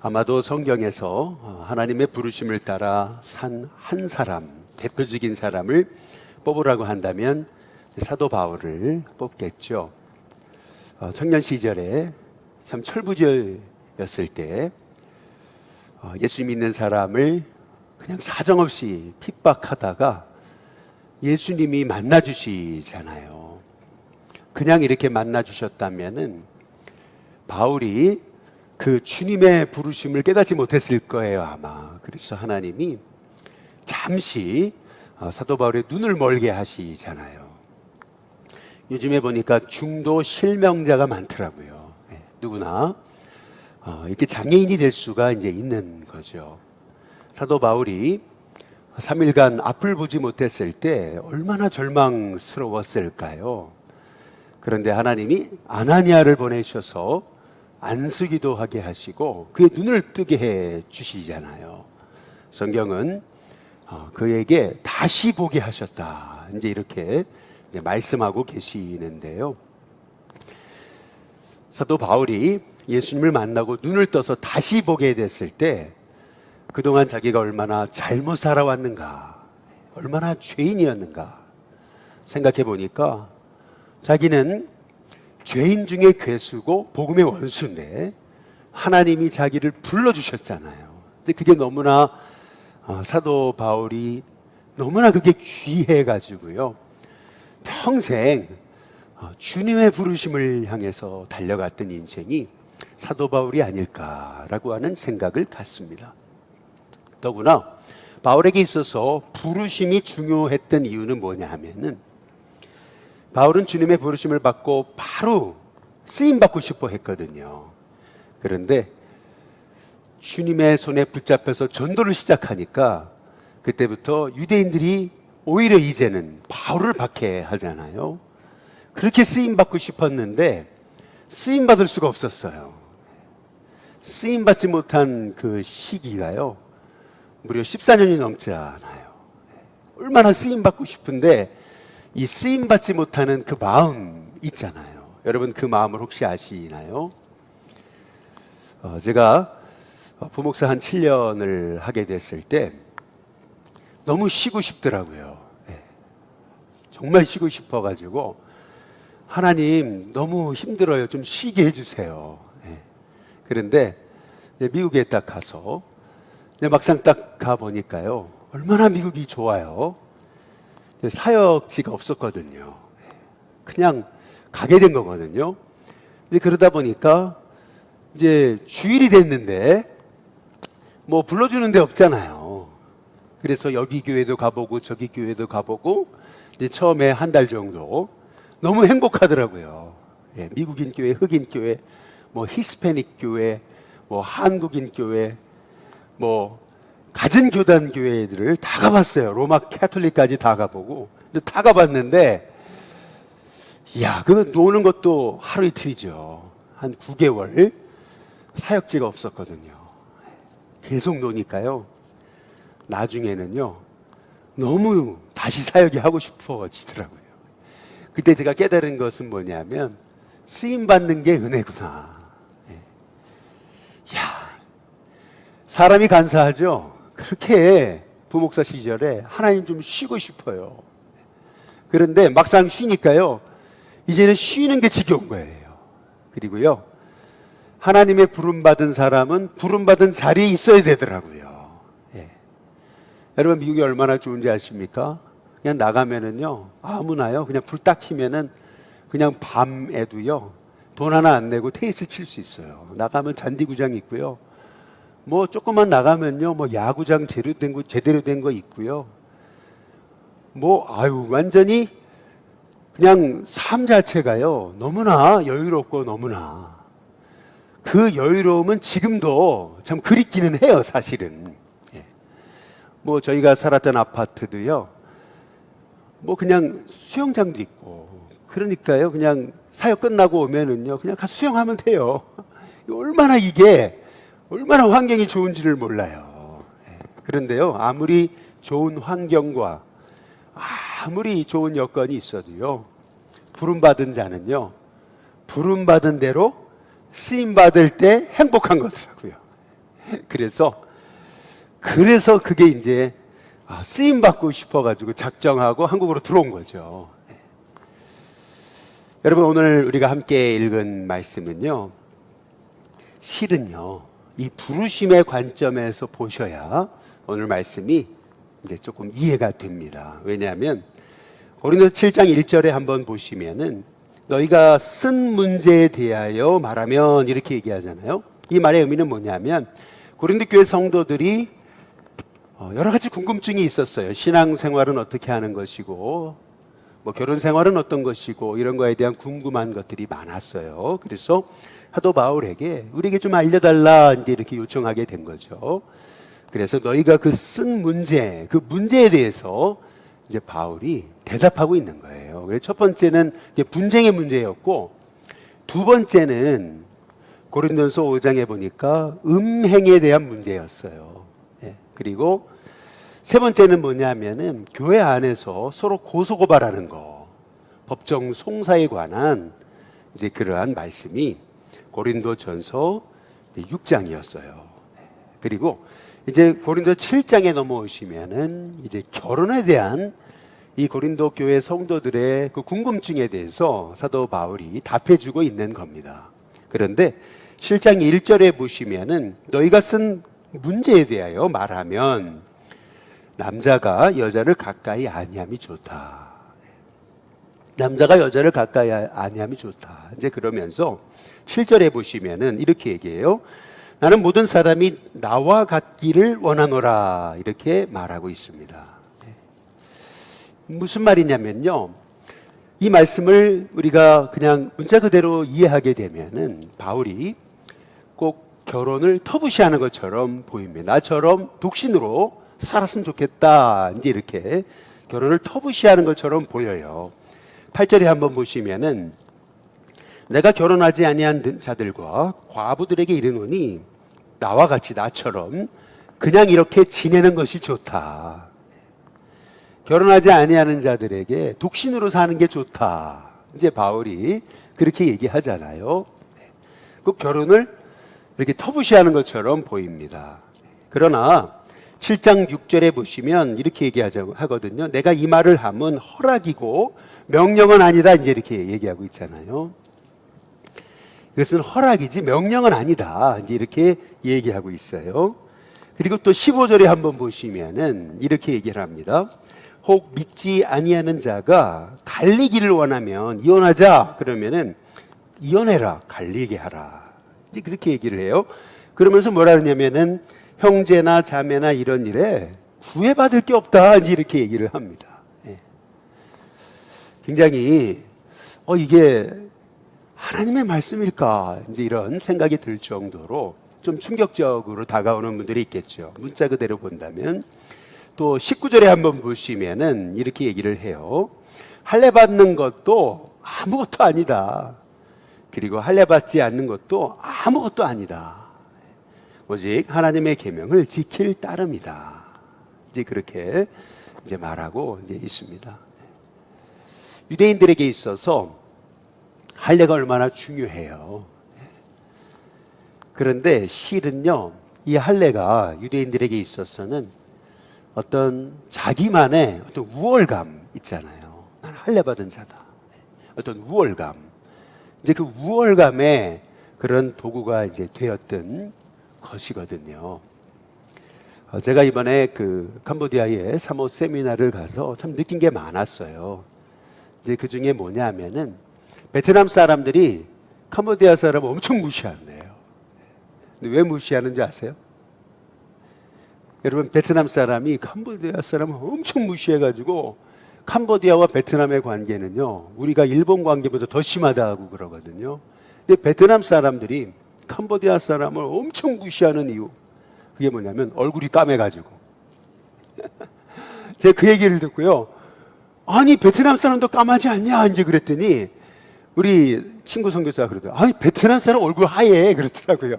아마도 성경에서 하나님의 부르심을 따라 산 한 사람, 대표적인 사람을 뽑으라고 한다면 사도 바울을 뽑겠죠. 청년 시절에 참 철부지였을 때 예수 믿는 사람을 그냥 사정없이 핍박하다가 예수님이 만나주시잖아요. 그냥 이렇게 만나주셨다면은 바울이 그 주님의 부르심을 깨닫지 못했을 거예요, 아마. 그래서 하나님이 잠시 사도 바울의 눈을 멀게 하시잖아요. 요즘에 보니까 중도 실명자가 많더라고요. 누구나 이렇게 장애인이 될 수가 이제 있는 거죠. 사도 바울이 3일간 앞을 보지 못했을 때 얼마나 절망스러웠을까요? 그런데 하나님이 아나니아를 보내셔서 안수기도 하게 하시고 그의 눈을 뜨게 해 주시잖아요. 성경은 그에게 다시 보게 하셨다, 이제 이렇게 말씀하고 계시는데요. 사도 바울이 예수님을 만나고 눈을 떠서 다시 보게 됐을 때 그동안 자기가 얼마나 잘못 살아왔는가, 얼마나 죄인이었는가 생각해 보니까 자기는 죄인 중에 괴수고 복음의 원수인데 하나님이 자기를 불러주셨잖아요. 근데 그게 너무나 사도 바울이 너무나 그게 귀해가지고요, 평생 주님의 부르심을 향해서 달려갔던 인생이 사도 바울이 아닐까라고 하는 생각을 갖습니다. 더구나 바울에게 있어서 부르심이 중요했던 이유는 뭐냐 하면은 바울은 주님의 부르심을 받고 바로 쓰임받고 싶어 했거든요. 그런데 주님의 손에 붙잡혀서 전도를 시작하니까 그때부터 유대인들이 오히려 이제는 바울을 박해하잖아요. 그렇게 쓰임받고 싶었는데 쓰임받을 수가 없었어요. 쓰임받지 못한 그 시기가요, 무려 14년이 넘지 않아요. 얼마나 쓰임받고 싶은데 이 쓰임받지 못하는 그 마음 있잖아요. 여러분 그 마음을 혹시 아시나요? 제가 부목사 한 7년을 하게 됐을 때 너무 쉬고 싶더라고요. 정말 쉬고 싶어가지고 하나님 너무 힘들어요, 좀 쉬게 해주세요. 그런데 미국에 딱 가서 막상 딱 가보니까요, 얼마나 미국이 좋아요. 사역지가 없었거든요. 그냥 가게 된 거거든요. 이제 그러다 보니까 이제 주일이 됐는데 뭐 불러주는 데 없잖아요. 그래서 여기 교회도 가보고 저기 교회도 가보고 이제 처음에 한 달 정도 너무 행복하더라고요. 미국인 교회, 흑인 교회, 뭐 히스패닉 교회, 뭐 한국인 교회, 뭐 가진 교단 교회들을 다 가봤어요. 로마 캐톨릭까지 다 가보고. 근데 다 가봤는데, 이야, 그 노는 것도 하루 이틀이죠. 한 9개월 사역지가 없었거든요. 계속 노니까요, 나중에는요 너무 다시 사역이 하고 싶어지더라고요. 그때 제가 깨달은 것은 뭐냐면 쓰임 받는 게 은혜구나. 이야, 사람이 간사하죠. 그렇게 부목사 시절에 하나님 좀 쉬고 싶어요. 그런데 막상 쉬니까요, 이제는 쉬는 게 지겨운 거예요. 그리고요, 하나님의 부름받은 사람은 부름받은 자리에 있어야 되더라고요. 여러분 미국이 얼마나 좋은지 아십니까? 그냥 나가면은요, 아무나요, 그냥 불 딱 켜면은 그냥 밤에도요 돈 하나 안 내고 테니스 칠 수 있어요. 나가면 잔디구장 있고요, 뭐 조금만 나가면요 뭐 야구장 제대로 된 거 있고요, 뭐 완전히 그냥 삶 자체가요 너무나 여유롭고, 너무나 그 여유로움은 지금도 참 그립기는 해요, 사실은. 뭐 저희가 살았던 아파트도요, 뭐 그냥 수영장도 있고, 그러니까요 그냥 사역 끝나고 오면은요 그냥 가서 수영하면 돼요. 이게 얼마나 환경이 좋은지를 몰라요. 그런데요, 아무리 좋은 환경과 아무리 좋은 여건이 있어도요, 부름받은 자는요 부름받은 대로 쓰임받을 때 행복한 거더라고요. 그래서 그게 이제 쓰임 받고 싶어가지고 작정하고 한국으로 들어온 거죠. 여러분, 오늘 우리가 함께 읽은 말씀은요, 실은요, 이 부르심의 관점에서 보셔야 오늘 말씀이 이제 조금 이해가 됩니다. 왜냐하면 고린도서 7장 1절에 한번 보시면은 너희가 쓴 문제에 대하여 말하면 이렇게 얘기하잖아요. 이 말의 의미는 뭐냐면 고린도 교회 성도들이 여러 가지 궁금증이 있었어요. 신앙생활은 어떻게 하는 것이고, 뭐 결혼 생활은 어떤 것이고, 이런 거에 대한 궁금한 것들이 많았어요. 그래서 사도 바울에게 우리에게 좀 알려달라 이제 이렇게 요청하게 된 거죠. 그래서 너희가 그 쓴 문제, 그 문제에 대해서 이제 바울이 대답하고 있는 거예요. 그래서 첫 번째는 분쟁의 문제였고, 두 번째는 고린도서 5장에 보니까 음행에 대한 문제였어요. 그리고 세 번째는 뭐냐면은 교회 안에서 서로 고소고발하는 거, 법정 송사에 관한 이제 그러한 말씀이 고린도전서 6장이었어요. 그리고 이제 고린도 7장에 넘어오시면은 이제 결혼에 대한 이 고린도 교회 성도들의 그 궁금증에 대해서 사도 바울이 답해주고 있는 겁니다. 그런데 7장 1절에 보시면은 너희가 쓴 문제에 대하여 말하면 남자가 여자를 가까이 아니함이 좋다. 남자가 여자를 가까이 아니함이 좋다. 이제 그러면서 7절에 보시면은 이렇게 얘기해요. 나는 모든 사람이 나와 같기를 원하노라. 이렇게 말하고 있습니다. 무슨 말이냐면요, 이 말씀을 우리가 그냥 문자 그대로 이해하게 되면은 바울이 꼭 결혼을 터부시하는 것처럼 보입니다. 나처럼 독신으로 살았으면 좋겠다. 이제 이렇게 결혼을 터부시하는 것처럼 보여요. 8절에 한번 보시면은 내가 결혼하지 아니한 자들과 과부들에게 이르노니 나와 같이 나처럼 그냥 이렇게 지내는 것이 좋다. 결혼하지 아니하는 자들에게 독신으로 사는 게 좋다. 이제 바울이 그렇게 얘기하잖아요. 그 결혼을 이렇게 터부시하는 것처럼 보입니다. 그러나 7장 6절에 보시면 이렇게 얘기하거든요. 내가 이 말을 하면 허락이고 명령은 아니다. 이제 이렇게 얘기하고 있잖아요. 이것은 허락이지 명령은 아니다. 이제 이렇게 얘기하고 있어요. 그리고 또 15절에 한번 보시면은 이렇게 얘기를 합니다. 혹 믿지 아니하는 자가 갈리기를 원하면 이혼하자. 그러면은 이혼해라. 갈리게 하라. 이제 그렇게 얘기를 해요. 그러면서 뭐라 그러냐면은 형제나 자매나 이런 일에 구애받을 게 없다. 이제 이렇게 얘기를 합니다. 굉장히 이게 하나님의 말씀일까? 이제 이런 생각이 들 정도로 좀 충격적으로 다가오는 분들이 있겠죠. 문자 그대로 본다면. 또 19절에 한번 보시면은 이렇게 얘기를 해요. 할례 받는 것도 아무것도 아니다. 그리고 할례 받지 않는 것도 아무것도 아니다. 오직 하나님의 계명을 지킬 따름이다. 이제 그렇게 이제 말하고 이제 있습니다. 유대인들에게 있어서 할례가 얼마나 중요해요. 그런데 실은요, 이 할례가 유대인들에게 있어서는 어떤 자기만의 어떤 우월감 있잖아요. 나는 할례 받은 자다. 어떤 우월감. 이제 그 우월감의 그런 도구가 이제 되었던 것이거든요. 제가 이번에 그 캄보디아에 사모 세미나를 가서 참 느낀 게 많았어요. 이제 그 중에 뭐냐면은 베트남 사람들이 캄보디아 사람을 엄청 무시한대요. 근데 왜 무시하는지 아세요? 여러분, 베트남 사람이 캄보디아 사람을 엄청 무시해가지고 캄보디아와 베트남의 관계는요, 우리가 일본 관계보다 더 심하다고 그러거든요. 근데 베트남 사람들이 캄보디아 사람을 엄청 무시하는 이유, 그게 뭐냐면 얼굴이 까매가지고. 제가 그 얘기를 듣고요, 아니 베트남 사람도 까마지 않냐 이제 그랬더니 우리 친구 선교사가 그러더라고요. 아니 베트남 사람 얼굴 하얘 그러더라고요.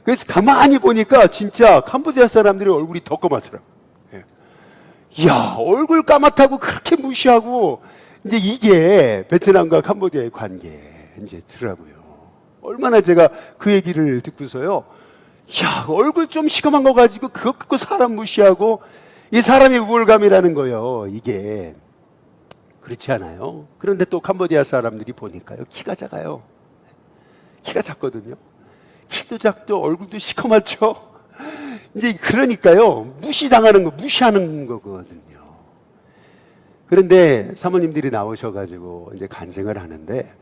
그래서 가만히 보니까 진짜 캄보디아 사람들이 얼굴이 더 까맣더라고요. 이야, 얼굴 까맣다고 그렇게 무시하고, 이제 이게 베트남과 캄보디아의 관계 이제 더라고요. 얼마나 제가 그 얘기를 듣고서요, 야, 얼굴 좀 시커먼 거 가지고 그거 갖고 사람 무시하고, 이 사람의 우월감이라는 거예요. 이게 그렇지 않아요? 그런데 또 캄보디아 사람들이 보니까요, 키가 작아요. 키가 작거든요. 키도 작고 얼굴도 시커멓죠. 이제 그러니까요, 무시하는 거거든요. 그런데 사모님들이 나오셔가지고 이제 간증을 하는데,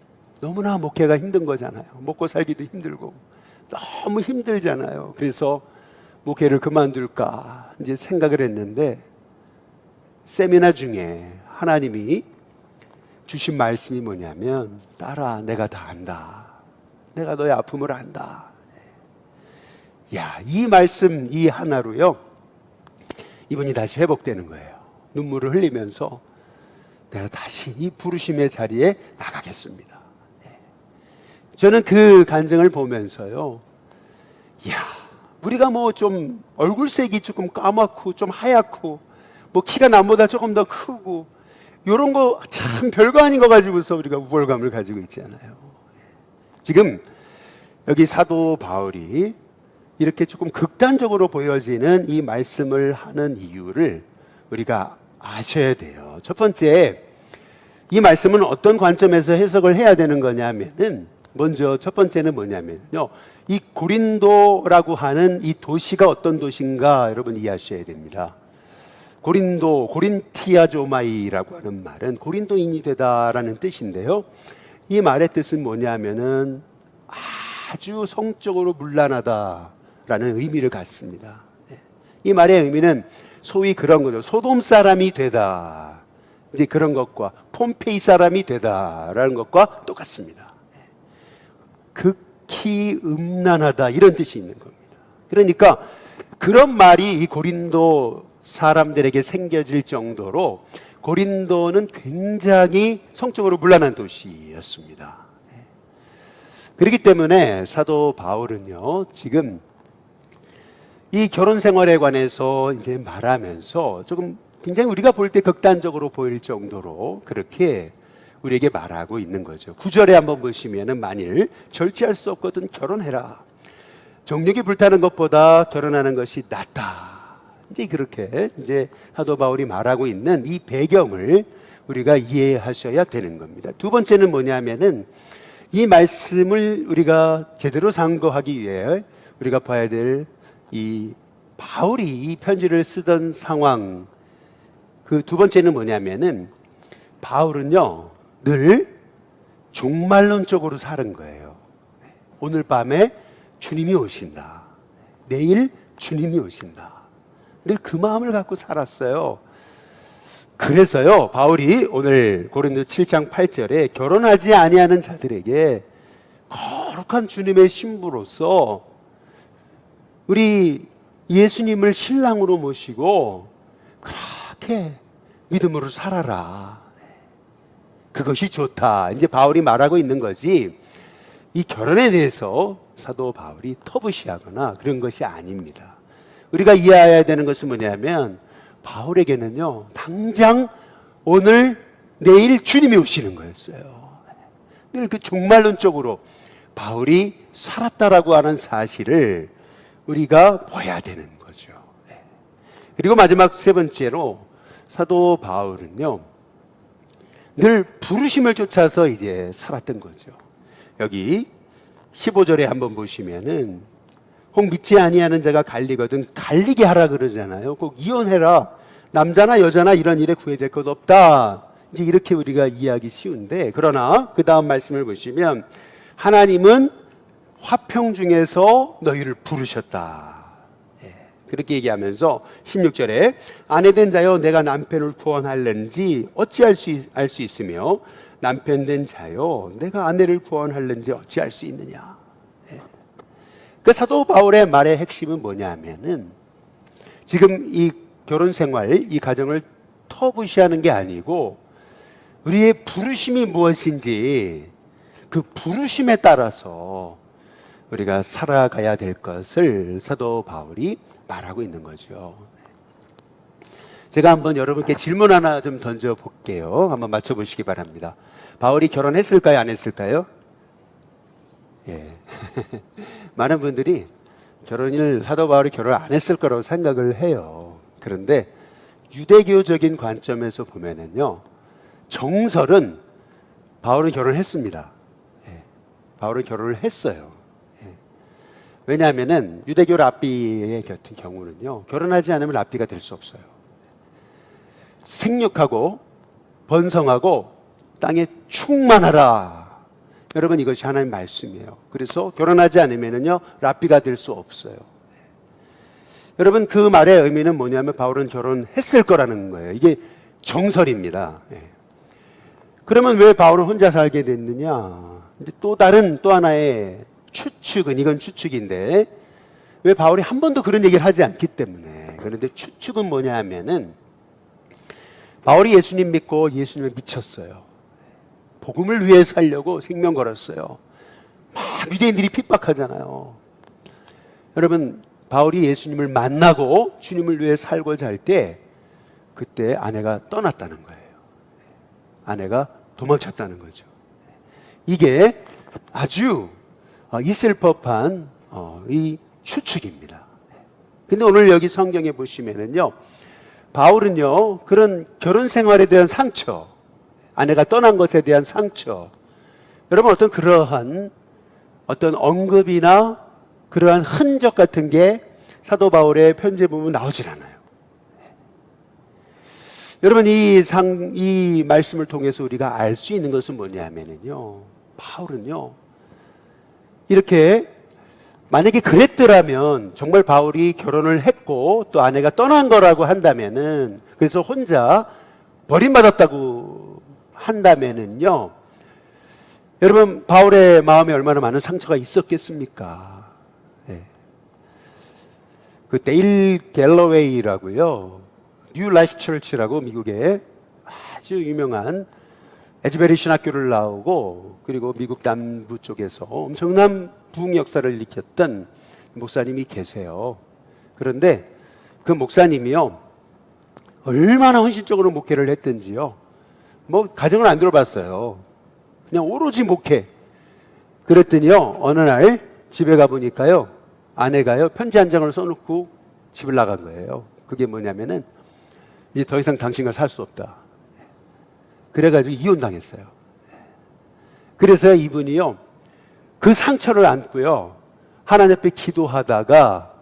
너무나 목회가 힘든 거잖아요. 먹고 살기도 힘들고 너무 힘들잖아요. 그래서 목회를 그만둘까 이제 생각을 했는데, 세미나 중에 하나님이 주신 말씀이 뭐냐면, 딸아, 내가 다 안다. 내가 너의 아픔을 안다. 야, 이 말씀 이 하나로요, 이분이 다시 회복되는 거예요. 눈물을 흘리면서 내가 다시 이 부르심의 자리에 나가겠습니다. 저는 그 간증을 보면서요, 야, 우리가 뭐 좀 얼굴색이 조금 까맣고 좀 하얗고 뭐 키가 남보다 조금 더 크고 이런 거 참 별거 아닌 거 가지고서 우리가 우월감을 가지고 있잖아요. 지금 여기 사도 바울이 이렇게 조금 극단적으로 보여지는 이 말씀을 하는 이유를 우리가 아셔야 돼요. 첫 번째, 이 말씀은 어떤 관점에서 해석을 해야 되는 거냐면은, 먼저 첫 번째는 뭐냐면요, 이 고린도라고 하는 이 도시가 어떤 도시인가 여러분 이해하셔야 됩니다. 고린도, 고린티아조마이라고 하는 말은 고린도인이 되다라는 뜻인데요, 이 말의 뜻은 뭐냐면은 아주 성적으로 문란하다라는 의미를 갖습니다. 이 말의 의미는 소위 그런 거죠. 소돔 사람이 되다, 이제 그런 것과 폼페이 사람이 되다라는 것과 똑같습니다. 극히 음란하다, 이런 뜻이 있는 겁니다. 그러니까 그런 말이 이 고린도 사람들에게 생겨질 정도로 고린도는 굉장히 성적으로 문란한 도시였습니다. 그렇기 때문에 사도 바울은요, 지금 이 결혼 생활에 관해서 이제 말하면서 조금 굉장히 우리가 볼 때 극단적으로 보일 정도로 그렇게 우리에게 말하고 있는 거죠. 9절에 한번 보시면은, 만일 절제할 수 없거든 결혼해라. 정욕이 불타는 것보다 결혼하는 것이 낫다. 이제 그렇게 이제 사도 바울이 말하고 있는 이 배경을 우리가 이해하셔야 되는 겁니다. 두 번째는 뭐냐면은, 이 말씀을 우리가 제대로 상고하기 위해 우리가 봐야 될 이 바울이 이 편지를 쓰던 상황, 그 두 번째는 뭐냐면은, 바울은요 늘 종말론적으로 사는 거예요. 오늘 밤에 주님이 오신다, 내일 주님이 오신다, 늘 그 마음을 갖고 살았어요. 그래서요, 바울이 오늘 고린도 7장 8절에 결혼하지 아니하는 자들에게 거룩한 주님의 신부로서 우리 예수님을 신랑으로 모시고 그렇게 믿음으로 살아라, 그것이 좋다, 이제 바울이 말하고 있는 거지, 이 결혼에 대해서 사도 바울이 터부시하거나 그런 것이 아닙니다. 우리가 이해해야 되는 것은 뭐냐면, 바울에게는요 당장 오늘 내일 주님이 오시는 거였어요. 늘 그 종말론적으로 바울이 살았다라고 하는 사실을 우리가 봐야 되는 거죠. 그리고 마지막 세 번째로, 사도 바울은요 늘 부르심을 쫓아서 이제 살았던 거죠. 여기 15절에 한번 보시면은, 혹 믿지 아니하는 자가 갈리거든 갈리게 하라 그러잖아요. 꼭 이혼해라, 남자나 여자나 이런 일에 구애될 것 없다, 이제 이렇게 우리가 이해하기 쉬운데, 그러나 그 다음 말씀을 보시면, 하나님은 화평 중에서 너희를 부르셨다, 그렇게 얘기하면서 16절에 아내된 자여 내가 남편을 구원할는지 어찌 알 수 있으며, 남편된 자여 내가 아내를 구원할는지 어찌 알 수 있느냐. 그 사도 바울의 말의 핵심은 뭐냐면은, 지금 이 결혼 생활, 이 가정을 터부시하는 게 아니고, 우리의 부르심이 무엇인지 그 부르심에 따라서 우리가 살아가야 될 것을 사도 바울이 말하고 있는 거죠. 제가 한번 여러분께 질문 하나 좀 던져 볼게요. 한번 맞춰 보시기 바랍니다. 바울이 결혼했을까요, 안 했을까요? 예. 많은 분들이 결혼을 사도 바울이 결혼 안 했을 거라고 생각을 해요. 그런데 유대교적인 관점에서 보면은요, 정설은 바울은 결혼했습니다. 예, 바울은 결혼을 했어요. 예. 왜냐하면은 유대교 랍비의 같은 경우는요, 결혼하지 않으면 랍비가 될 수 없어요. 생육하고 번성하고 땅에 충만하라. 여러분, 이것이 하나님의 말씀이에요. 그래서 결혼하지 않으면은요, 랍비가 될 수 없어요. 여러분, 그 말의 의미는 뭐냐면 바울은 결혼했을 거라는 거예요. 이게 정설입니다. 예. 그러면 왜 바울은 혼자 살게 됐느냐? 근데 또 하나의 추측은, 이건 추측인데, 왜 바울이 한 번도 그런 얘기를 하지 않기 때문에. 그런데 추측은 뭐냐 하면은, 바울이 예수님 믿고 예수님을 미쳤어요. 복음을 위해 살려고 생명 걸었어요. 막 유대인들이 핍박하잖아요. 여러분, 바울이 예수님을 만나고 주님을 위해 살고자 할 때, 그때 아내가 떠났다는 거예요. 아내가 도망쳤다는 거죠. 이게 아주 있을 법한 이 추측입니다. 근데 오늘 여기 성경에 보시면은요, 바울은요, 그런 결혼 생활에 대한 상처, 아내가 떠난 것에 대한 상처, 여러분, 그러한 언급이나 그러한 흔적 같은 게 사도 바울의 편지에 보면 나오질 않아요. 여러분, 이 말씀을 통해서 우리가 알 수 있는 것은 뭐냐면요, 바울은요, 이렇게 만약에 그랬더라면, 정말 바울이 결혼을 했고 또 아내가 떠난 거라고 한다면은, 그래서 혼자 버림받았다고 한다면은요, 여러분, 바울의 마음에 얼마나 많은 상처가 있었겠습니까? 네. 그 데일 갤러웨이라고요, 뉴 라이프 처치라고 미국의 아주 유명한 에즈베리 신학교를 나오고, 그리고 미국 남부 쪽에서 엄청난 부흥 역사를 일으켰던 목사님이 계세요. 그런데 그 목사님이요, 얼마나 헌신적으로 목회를 했던지요, 가정을 안 들어봤어요. 그냥 오로지 목회. 그랬더니요, 어느 날 집에 가보니까요, 아내가요, 편지 한 장을 써놓고 집을 나간 거예요. 그게 뭐냐면은, 이제 더 이상 당신과 살 수 없다. 그래가지고 이혼당했어요. 그래서 이분이요, 그 상처를 안고요, 하나님 앞에 기도하다가,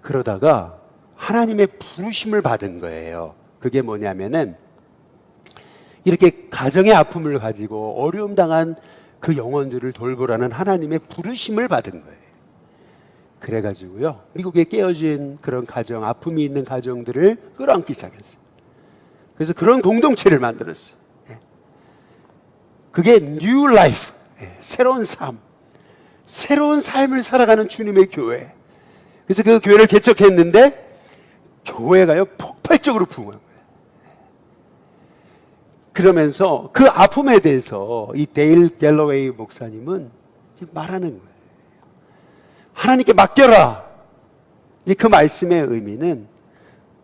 그러다가 하나님의 부르심을 받은 거예요. 그게 뭐냐면은, 이렇게 가정의 아픔을 가지고 어려움 당한 그 영혼들을 돌보라는 하나님의 부르심을 받은 거예요. 그래가지고요, 미국에 깨어진 그런 가정, 아픔이 있는 가정들을 끌어안기 시작했어요. 그래서 그런 공동체를 만들었어요. 그게 뉴 라이프, 새로운 삶, 새로운 삶을 살아가는 주님의 교회. 그래서 그 교회를 개척했는데, 교회가요, 폭발적으로 부흥한 거예요. 그러면서 그 아픔에 대해서 이 데일 갤러웨이 목사님은 말하는 거예요. 하나님께 맡겨라. 그 말씀의 의미는,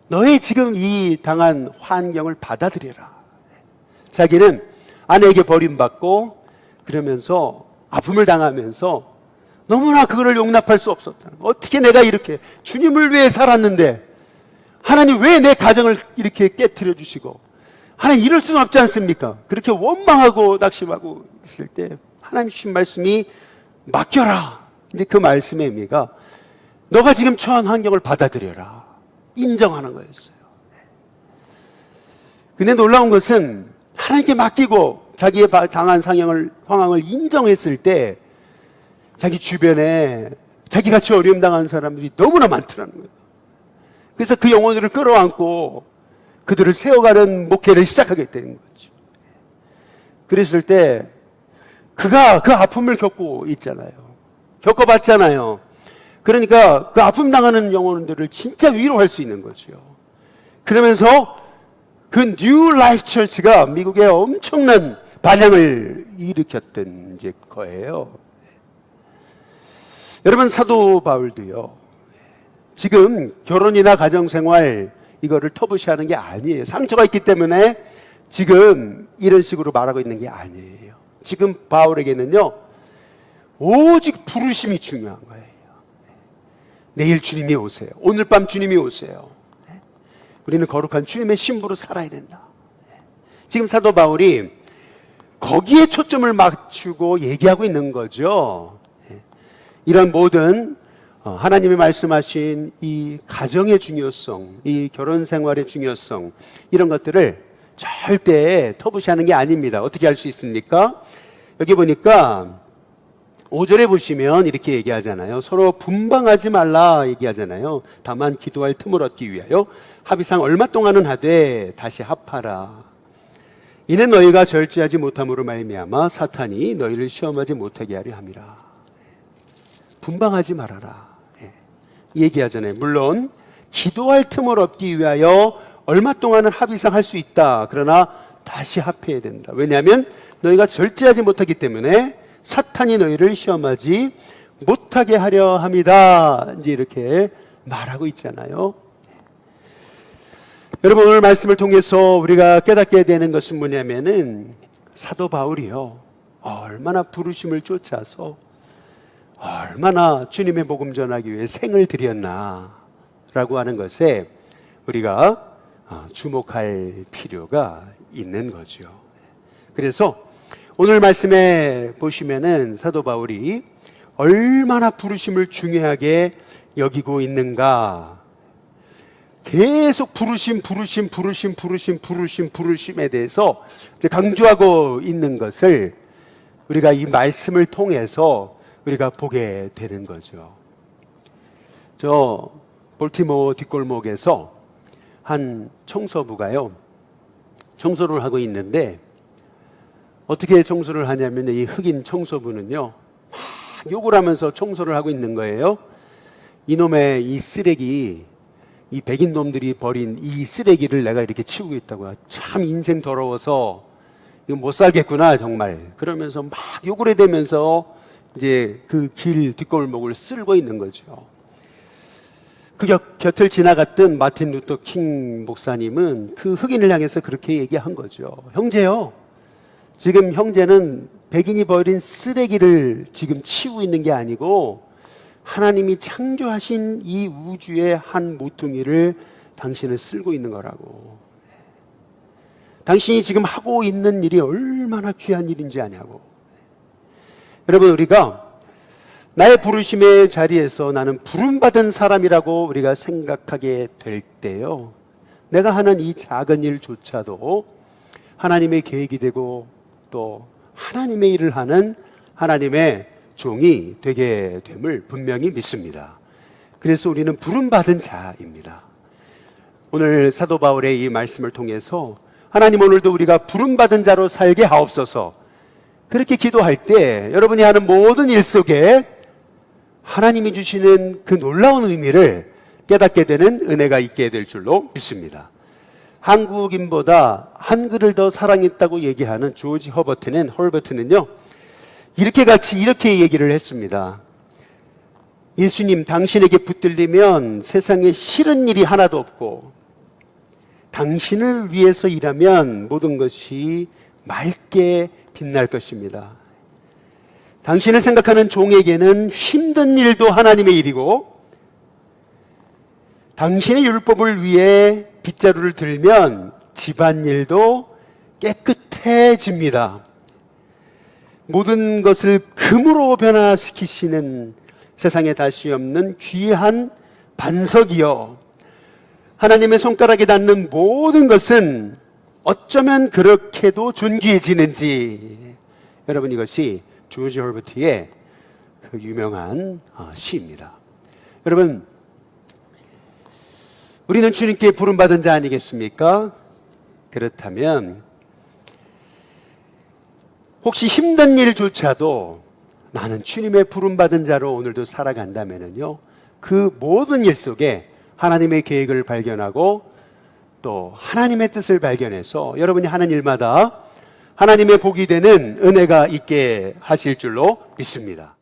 너의 지금 이 당한 환경을 받아들여라. 자기는 아내에게 버림받고 그러면서 아픔을 당하면서 너무나 그거를 용납할 수 없었다는 거예요. 어떻게 내가 이렇게 주님을 위해 살았는데 하나님 왜 내 가정을 이렇게 깨트려 주시고, 하나님 이럴 수는 없지 않습니까? 그렇게 원망하고 낙심하고 있을 때 하나님 주신 말씀이 맡겨라. 근데 그 말씀의 의미가, 너가 지금 처한 환경을 받아들여라, 인정하는 거였어요. 근데 놀라운 것은, 하나님께 맡기고 자기의 당한 상황을 인정했을 때 자기 주변에 자기같이 어려움 당한 사람들이 너무나 많더라는 거예요. 그래서 그 영혼들을 끌어안고 그들을 세워가는 목회를 시작하게 된 거죠. 그랬을 때 그가 그 아픔을 겪고 있잖아요. 겪어봤잖아요. 그러니까 그 아픔 당하는 영혼들을 진짜 위로할 수 있는 거죠. 그러면서 그 뉴 라이프 처치가 미국에 엄청난 반향을 일으켰던 거예요. 여러분, 사도 바울도요, 지금 결혼이나 가정생활 이거를 터부시하는 게 아니에요. 상처가 있기 때문에 지금 이런 식으로 말하고 있는 게 아니에요. 지금 바울에게는요, 오직 부르심이 중요한 거예요. 내일 주님이 오세요. 오늘 밤 주님이 오세요. 우리는 거룩한 주님의 신부로 살아야 된다. 지금 사도 바울이 거기에 초점을 맞추고 얘기하고 있는 거죠. 이런 모든 하나님이 말씀하신 이 가정의 중요성, 이 결혼 생활의 중요성, 이런 것들을 절대 터부시하는 게 아닙니다. 어떻게 할 수 있습니까? 여기 보니까 5절에 보시면 이렇게 얘기하잖아요. 서로 분방하지 말라 얘기하잖아요. 다만 기도할 틈을 얻기 위하여 합의상 얼마 동안은 하되 다시 합하라. 이는 너희가 절제하지 못함으로 말미암아 사탄이 너희를 시험하지 못하게 하려 함이라. 분방하지 말아라 얘기하잖아요. 물론 기도할 틈을 얻기 위하여 얼마 동안은 합의상 할 수 있다. 그러나 다시 합해야 된다. 왜냐하면 너희가 절제하지 못하기 때문에 사탄이 너희를 시험하지 못하게 하려 합니다. 이제 이렇게 말하고 있잖아요. 여러분, 오늘 말씀을 통해서 우리가 깨닫게 되는 것은 뭐냐면은 사도 바울이요, 얼마나 부르심을 쫓아서 얼마나 주님의 복음 전하기 위해 생을 들였나라고 하는 것에 우리가 주목할 필요가 있는 거죠. 그래서 오늘 말씀에 보시면은 사도 바울이 얼마나 부르심을 중요하게 여기고 있는가, 계속 부르심에 대해서 강조하고 있는 것을 우리가 이 말씀을 통해서 우리가 보게 되는 거죠. 저 볼티모어 뒷골목에서 한 청소부가요, 청소를 하고 있는데 어떻게 청소를 하냐면 이 흑인 청소부는요 막 욕을 하면서 청소를 하고 있는 거예요. 이놈의 이 쓰레기, 이 백인 놈들이 버린 이 쓰레기를 내가 이렇게 치우고 있다고, 참 인생 더러워서 이거 못 살겠구나 정말, 그러면서 막 욕을 해대면서 이제 그 길 뒷골목을 쓸고 있는 거죠. 그 곁을 지나갔던 마틴 루터 킹 목사님은 그 흑인을 향해서 그렇게 얘기한 거죠. 형제요, 지금 형제는 백인이 버린 쓰레기를 지금 치우고 있는 게 아니고 하나님이 창조하신 이 우주의 한 모퉁이를 당신은 쓸고 있는 거라고. 당신이 지금 하고 있는 일이 얼마나 귀한 일인지 아냐고. 여러분, 우리가 나의 부르심의 자리에서 나는 부름받은 사람이라고 우리가 생각하게 될 때요, 내가 하는 이 작은 일조차도 하나님의 계획이 되고 또 하나님의 일을 하는 하나님의 종이 되게 됨을 분명히 믿습니다. 그래서 우리는 부름받은 자입니다. 오늘 사도 바울의 이 말씀을 통해서 하나님, 오늘도 우리가 부름받은 자로 살게 하옵소서, 그렇게 기도할 때 여러분이 하는 모든 일 속에 하나님이 주시는 그 놀라운 의미를 깨닫게 되는 은혜가 있게 될 줄로 믿습니다. 한국인보다 한글을 더 사랑했다고 얘기하는 조지 헐버트는요 이렇게 얘기를 했습니다. 예수님, 당신에게 붙들리면 세상에 싫은 일이 하나도 없고 당신을 위해서 일하면 모든 것이 맑게 빛날 것입니다. 당신을 생각하는 종에게는 힘든 일도 하나님의 일이고 당신의 율법을 위해 빗자루를 들면 집안일도 깨끗해집니다. 모든 것을 금으로 변화시키시는 세상에 다시 없는 귀한 반석이요, 하나님의 손가락에 닿는 모든 것은 어쩌면 그렇게도 존귀해지는지. 여러분, 이것이 조지 헐버트의 그 유명한 시입니다. 여러분, 우리는 주님께 부름받은 자 아니겠습니까? 그렇다면 혹시 힘든 일조차도 나는 주님의 부름받은 자로 오늘도 살아간다면요, 그 모든 일 속에 하나님의 계획을 발견하고 또 하나님의 뜻을 발견해서 여러분이 하는 일마다 하나님의 복이 되는 은혜가 있게 하실 줄로 믿습니다.